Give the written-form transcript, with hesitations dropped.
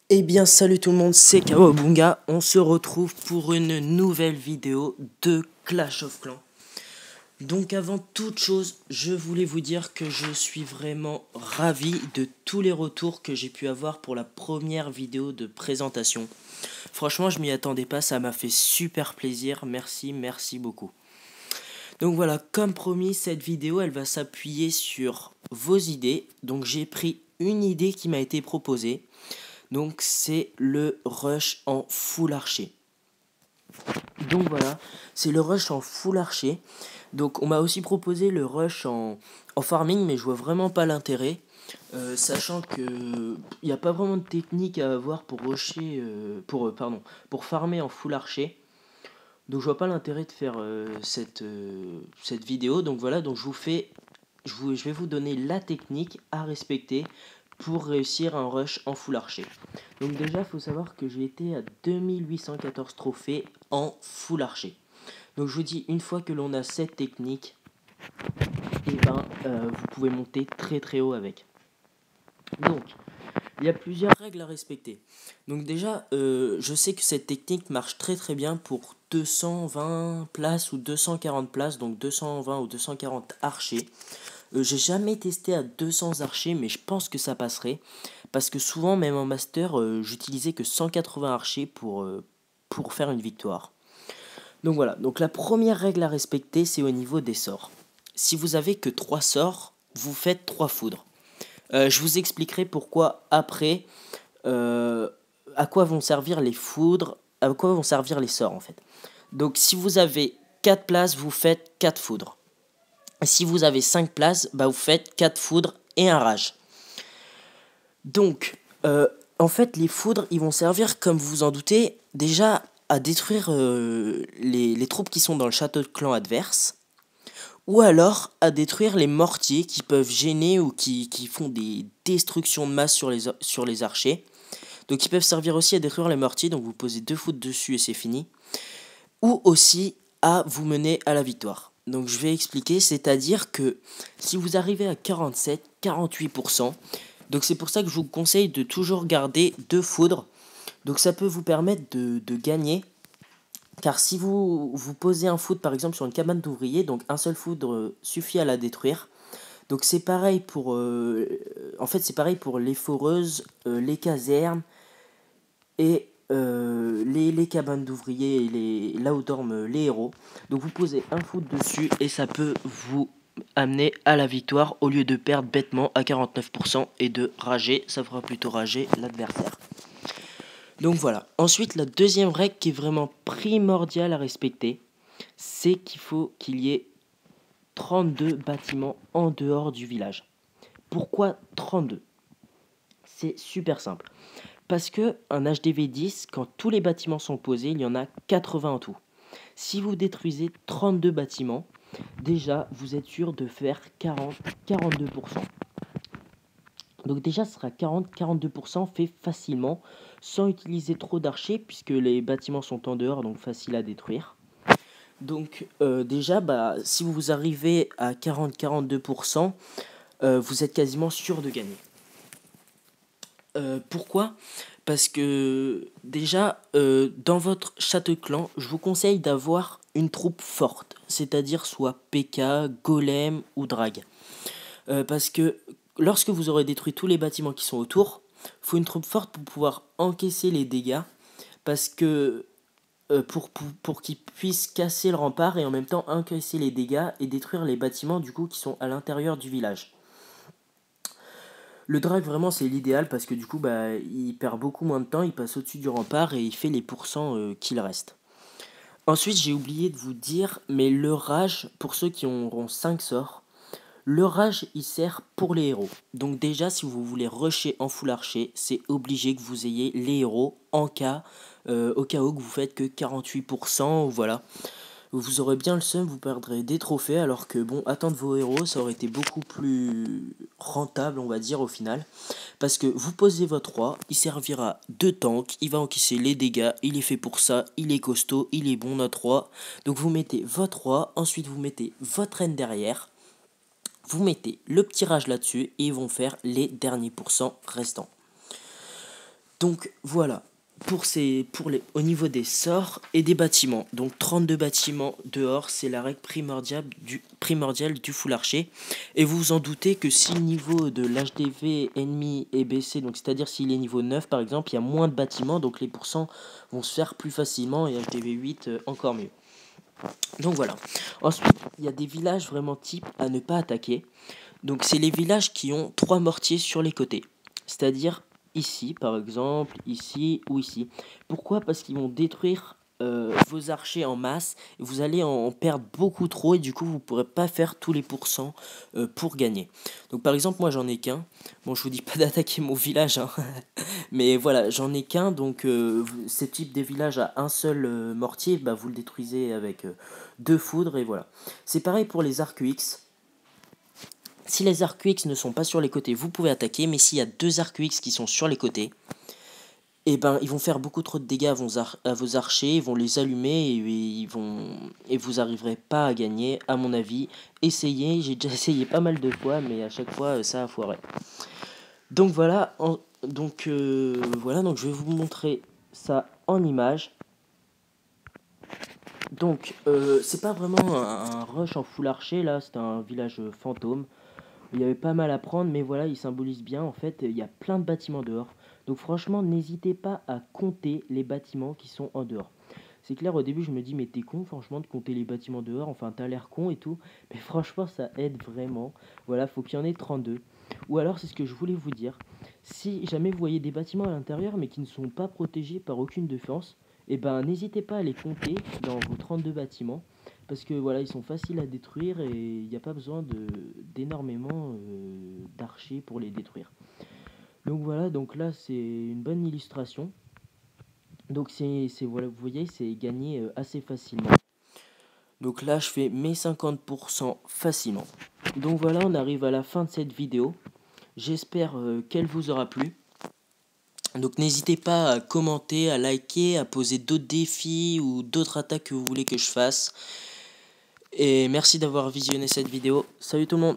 Eh bien salut tout le monde, c'est Kawabunga, on se retrouve pour une nouvelle vidéo de Clash of Clans. Donc avant toute chose, je voulais vous dire que je suis vraiment ravi de tous les retours que j'ai pu avoir pour la première vidéo de présentation. Franchement je m'y attendais pas, ça m'a fait super plaisir, merci beaucoup. Donc voilà, comme promis, cette vidéo elle va s'appuyer sur vos idées. Donc j'ai pris une idée qui m'a été proposée. Donc c'est le rush en full archer. Donc voilà, c'est le rush en full archer. Donc on m'a aussi proposé le rush en farming, mais je vois vraiment pas l'intérêt. Sachant que il n'y a pas vraiment de technique à avoir pour rusher, pour farmer en full archer. Donc je vois pas l'intérêt de faire cette vidéo. Donc voilà, donc je vais vous donner la technique à respecter pour réussir un rush en full archer. Donc déjà, il faut savoir que j'ai été à 2814 trophées en full archer. Donc je vous dis, une fois que l'on a cette technique, vous pouvez monter très haut avec. Donc, il y a plusieurs règles à respecter. Donc déjà, je sais que cette technique marche très bien pour 220 places ou 240 places, donc 220 ou 240 archers. J'ai jamais testé à 200 archers, mais je pense que ça passerait. Parce que souvent, même en master, j'utilisais que 180 archers pour faire une victoire. Donc voilà, donc la première règle à respecter, c'est au niveau des sorts. Si vous avez que 3 sorts, vous faites 3 foudres. Je vous expliquerai pourquoi après, à quoi vont servir les foudres, à quoi vont servir les sorts en fait. Donc si vous avez 4 places, vous faites 4 foudres. Si vous avez 5 places, vous faites 4 foudres et un rage. Donc, en fait, les foudres, ils vont servir, comme vous vous en doutez, déjà à détruire les troupes qui sont dans le château de clan adverse, ou alors à détruire les mortiers qui peuvent gêner ou qui font des destructions de masse sur les archers. Donc ils peuvent servir aussi à détruire les mortiers, donc vous posez 2 foudres dessus et c'est fini. Ou aussi à vous mener à la victoire. Donc je vais expliquer, c'est-à-dire que si vous arrivez à 47-48%, donc c'est pour ça que je vous conseille de toujours garder 2 foudres. Donc ça peut vous permettre de gagner. Car si vous posez un foudre par exemple sur une cabane d'ouvriers, donc un seul foudre suffit à la détruire. Donc c'est pareil pour c'est pareil pour les foreuses, les casernes et les cabanes d'ouvriers et là où dorment les héros. Donc vous posez un foudre dessus et ça peut vous amener à la victoire au lieu de perdre bêtement à 49% et de rager, ça fera plutôt rager l'adversaire. Donc voilà. Ensuite, la deuxième règle qui est vraiment primordiale à respecter, c'est qu'il faut qu'il y ait 32 bâtiments en dehors du village. Pourquoi 32 ? C'est super simple. Parce que un HDV 10, quand tous les bâtiments sont posés, il y en a 80 en tout. Si vous détruisez 32 bâtiments, déjà, vous êtes sûr de faire 40-42%. Donc déjà, ce sera 40-42% fait facilement, sans utiliser trop d'archers, puisque les bâtiments sont en dehors, donc facile à détruire. Donc déjà, si vous arrivez à 40-42%, vous êtes quasiment sûr de gagner. Pourquoi ? Parce que déjà, dans votre château de clan, je vous conseille d'avoir une troupe forte, c'est-à-dire soit PK, Golem ou Drag. Parce que lorsque vous aurez détruit tous les bâtiments qui sont autour, il faut une troupe forte pour pouvoir encaisser les dégâts, parce que pour qu'ils puissent casser le rempart et en même temps encaisser les dégâts et détruire les bâtiments du coup qui sont à l'intérieur du village. Le drag vraiment c'est l'idéal parce que du coup il perd beaucoup moins de temps, il passe au-dessus du rempart et il fait les pourcents qu'il reste. Ensuite j'ai oublié de vous dire, mais le rage, pour ceux qui auront 5 sorts, le rage il sert pour les héros. Donc déjà si vous voulez rusher en full archer, c'est obligé que vous ayez les héros au cas où que vous faites que 48% ou voilà. Vous aurez bien le seum, vous perdrez des trophées alors que bon, attendre vos héros ça aurait été beaucoup plus rentable on va dire au final. Parce que vous posez votre roi, il servira de tank, il va encaisser les dégâts, il est fait pour ça, il est costaud, il est bon notre roi. Donc vous mettez votre roi, ensuite vous mettez votre reine derrière. Vous mettez le petit rage là-dessus et ils vont faire les derniers pourcents restants. Donc voilà, au niveau des sorts et des bâtiments. Donc 32 bâtiments dehors, c'est la règle primordiale du full archer. Et vous vous en doutez que si le niveau de l'HDV ennemi est baissé, donc c'est-à-dire s'il est niveau 9 par exemple, il y a moins de bâtiments, donc les pourcents vont se faire plus facilement, et HDV 8 encore mieux. Donc voilà. Ensuite, il y a des villages vraiment types à ne pas attaquer. Donc c'est les villages qui ont 3 mortiers sur les côtés. C'est-à-dire ici par exemple, ici ou ici. Pourquoi? Parce qu'ils vont détruire vos archers en masse. Et vous allez en perdre beaucoup trop et du coup vous ne pourrez pas faire tous les pourcents pour gagner. Donc par exemple moi j'en ai qu'un. Bon je vous dis pas d'attaquer mon village hein. Mais voilà j'en ai qu'un. Donc ce type de village à un seul mortier, bah, vous le détruisez avec 2 foudres et voilà. C'est pareil pour les arcs X. Si les arcs X ne sont pas sur les côtés, vous pouvez attaquer, mais s'il y a 2 arcs X qui sont sur les côtés, eh ben, ils vont faire beaucoup trop de dégâts à vos archers, ils vont les allumer et vous arriverez pas à gagner, à mon avis. Essayez, j'ai déjà essayé pas mal de fois, mais à chaque fois ça a foiré. Donc voilà, donc je vais vous montrer ça en image. Donc c'est pas vraiment un rush en full archer là, c'est un village fantôme. Il y avait pas mal à prendre, mais voilà, il symbolise bien. En fait, il y a plein de bâtiments dehors. Donc franchement, n'hésitez pas à compter les bâtiments qui sont en dehors. C'est clair, au début, je me dis, mais t'es con, franchement, de compter les bâtiments dehors. Enfin, t'as l'air con et tout. Mais franchement, ça aide vraiment. Voilà, faut qu'il y en ait 32. Ou alors, c'est ce que je voulais vous dire. Si jamais vous voyez des bâtiments à l'intérieur, mais qui ne sont pas protégés par aucune défense, eh ben, n'hésitez pas à les compter dans vos 32 bâtiments. Parce que voilà, ils sont faciles à détruire et il n'y a pas besoin d'énormément d'archers pour les détruire. Donc voilà, donc là c'est une bonne illustration. Donc voilà, vous voyez, c'est gagné assez facilement. Donc là je fais mes 50% facilement. Donc voilà, on arrive à la fin de cette vidéo. J'espère qu'elle vous aura plu. Donc n'hésitez pas à commenter, à liker, à poser d'autres défis ou d'autres attaques que vous voulez que je fasse. Et merci d'avoir visionné cette vidéo. Salut tout le monde!